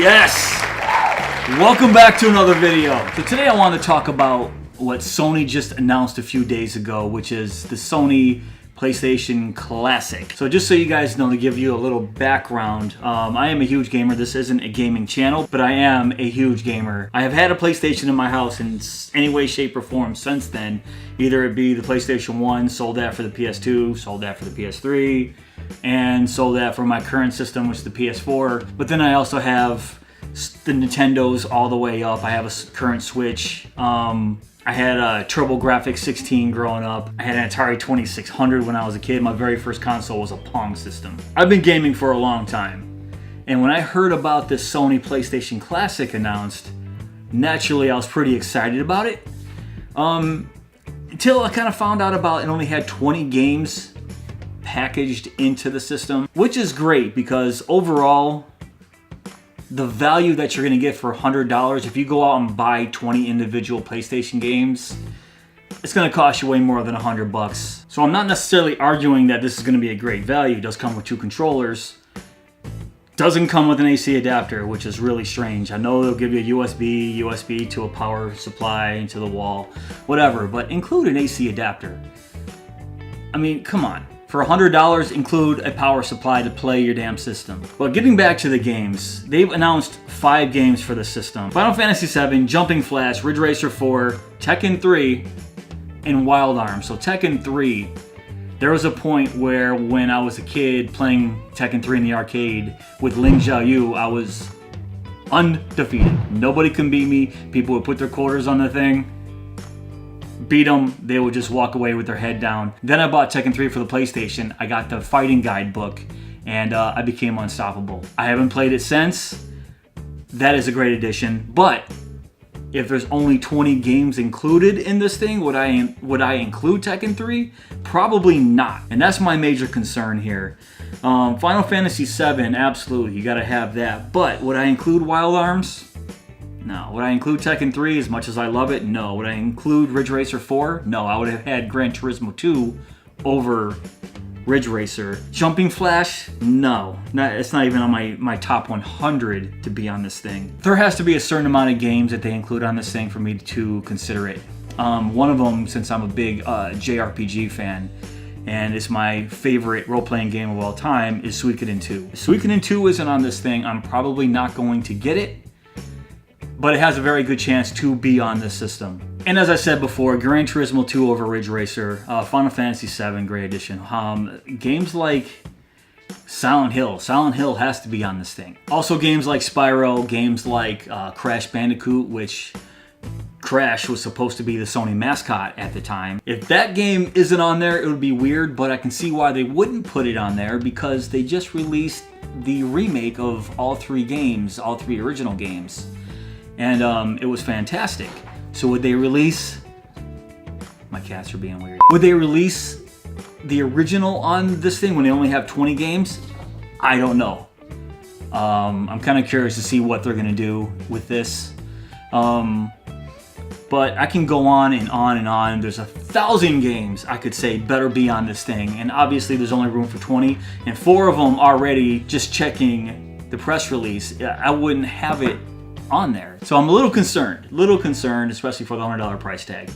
Yes! Welcome back to another video. So today I want to talk about what Sony just announced a few days ago, which is the Sony PlayStation Classic. So just so you guys know, to give you a little background, I am a huge gamer. This isn't a gaming channel, but I am a huge gamer. I have had a PlayStation in my house in any way, shape, or form since then. Either it be the PlayStation 1, sold that for the PS2, sold that for the PS3, and sold that for my current system, which is the PS4. But then I also have the Nintendos all the way up. I have a current Switch. I had a TurboGrafx 16 growing up. I had an Atari 2600 when I was a kid. My very first console was a Pong system. I've been gaming for a long time. And when I heard about this Sony PlayStation Classic announced, naturally I was pretty excited about it. Until I kind of found out about it only had 20 games packaged into the system, which is great because overall, the value that you're going to get for $100, if you go out and buy 20 individual PlayStation games, it's going to cost you way more than $100. So I'm not necessarily arguing that this is going to be a great value. It does come with two controllers. Doesn't come with an AC adapter, which is really strange. I know they'll give you a USB to a power supply, into the wall, whatever, but include an AC adapter. I mean, come on. For $100, include a power supply to play your damn system. But getting back to the games, they've announced 5 games for the system. Final Fantasy VII, Jumping Flash, Ridge Racer 4, Tekken 3, and Wild Arms. So Tekken 3, there was a point where when I was a kid playing Tekken 3 in the arcade with Ling Xiaoyu, I was undefeated. Nobody can beat me. People would put their quarters on the thing, beat them, they would just walk away with their head down. Then I bought Tekken 3 for the PlayStation. I got the fighting guide book, and I became unstoppable. I haven't played it since. That is a great addition, but if there's only 20 games included in this thing, would I include Tekken 3? Probably not, and that's my major concern here. Final Fantasy VII, absolutely, you gotta have that, but would I include Wild Arms? No. Would I include Tekken 3 as much as I love it? No. Would I include Ridge Racer 4? No. I would have had Gran Turismo 2 over Ridge Racer. Jumping Flash? No. It's not even on my top 100 to be on this thing. There has to be a certain amount of games that they include on this thing for me to consider it. One of them, since I'm a big JRPG fan, and it's my favorite role-playing game of all time, is Suikoden 2. If Suikoden 2 isn't on this thing, I'm probably not going to get it, but it has a very good chance to be on this system. And as I said before, Gran Turismo 2 over Ridge Racer, Final Fantasy VII, great addition. Games like Silent Hill has to be on this thing. Also games like Spyro, games like Crash Bandicoot, which Crash was supposed to be the Sony mascot at the time. If that game isn't on there, it would be weird, but I can see why they wouldn't put it on there because they just released the remake of all 3 games, all 3 original games. And it was fantastic. So would they release... My cats are being weird. Would they release the original on this thing when they only have 20 games? I don't know. I'm kind of curious to see what they're going to do with this. But I can go on and on and on. There's 1,000 games I could say better be on this thing. And obviously there's only room for 20. And 4 of them already, just checking the press release, I wouldn't have it on there. So I'm a little concerned, especially for the $100 price tag.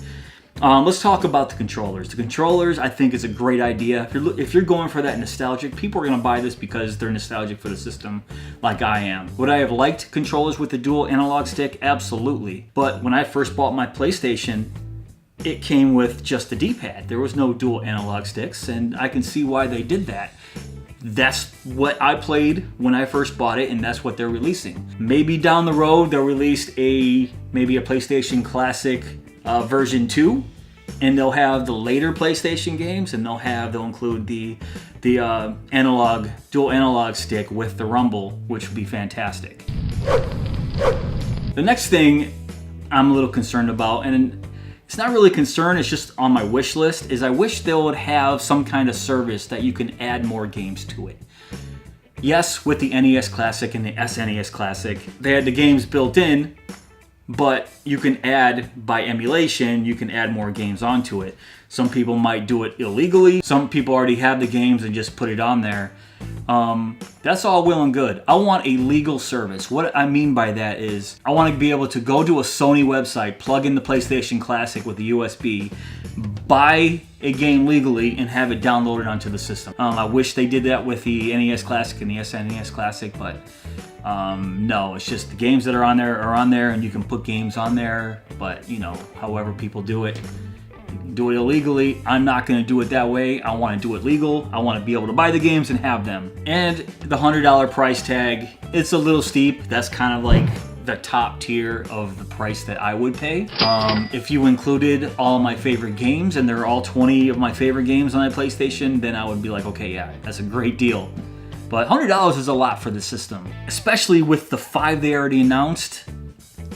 Let's talk about the controllers. The controllers, I think, is a great idea. If you're going for that nostalgic, people are going to buy this because they're nostalgic for the system, like I am. Would I have liked controllers with the dual analog stick? Absolutely. But when I first bought my PlayStation, it came with just the D-pad. There was no dual analog sticks, and I can see why they did that. That's what I played when I first bought it, and that's what they're releasing. Maybe down the road they'll release maybe a PlayStation Classic version 2, and they'll have the later PlayStation games, and they'll include the dual analog stick with the rumble, which would be fantastic. The next thing I'm a little concerned about, and it's not really concern, it's just on my wish list, is I wish they would have some kind of service that you can add more games to it. Yes, with the NES Classic and the SNES Classic, they had the games built in, but you can add, by emulation, you can add more games onto it. Some people might do it illegally. Some people already have the games and just put it on there. That's all well and good. I want a legal service. What I mean by that is I want to be able to go to a Sony website, plug in the PlayStation Classic with the USB, buy a game legally, and have it downloaded onto the system. I wish they did that with the NES Classic and the SNES Classic, but no, it's just the games that are on there, and you can put games on there, but you know, however people do it. Do it illegally. I'm not going to do it that way. I want to do it legal. I want to be able to buy the games and have them. And the $100 price tag, it's a little steep. That's kind of like the top tier of the price that I would pay. If you included all my favorite games, and there are all 20 of my favorite games on my PlayStation, then I would be like, okay, yeah, that's a great deal. But $100 is a lot for the system, especially with the 5 they already announced.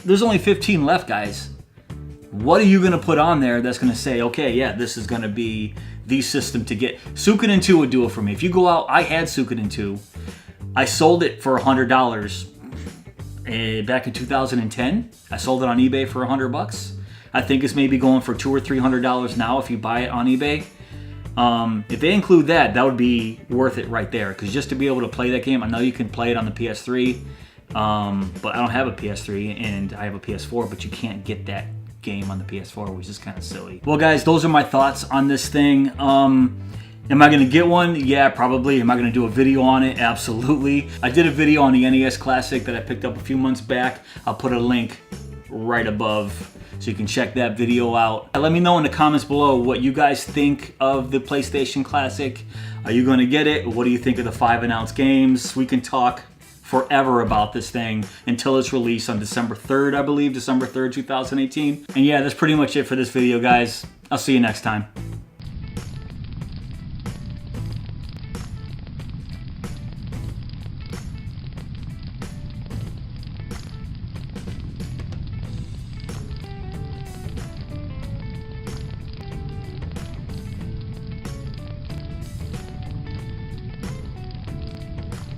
There's only 15 left, guys. What are you going to put on there that's going to say, okay, yeah, this is going to be the system to get? Suikoden 2 would do it for me. If you go out, I had Suikoden 2. I sold it for $100 back in 2010. I sold it on eBay for $100. I think it's maybe going for $200 or $300 now if you buy it on eBay. If they include that, that would be worth it right there. Because just to be able to play that game, I know you can play it on the PS3, but I don't have a PS3 and I have a PS4, but you can't get that game on the PS4, which is kind of silly. Well, guys, those are my thoughts on this thing. Am I going to get one? Yeah, probably. Am I going to do a video on it? Absolutely. I did a video on the NES Classic that I picked up a few months back. I'll put a link right above so you can check that video out. Let me know in the comments below what you guys think of the PlayStation Classic. Are you going to get it? What do you think of the 5 announced games? We can talk forever about this thing until it's released on December 3rd, I believe, December 3rd, 2018. And yeah, that's pretty much it for this video, guys. I'll see you next time.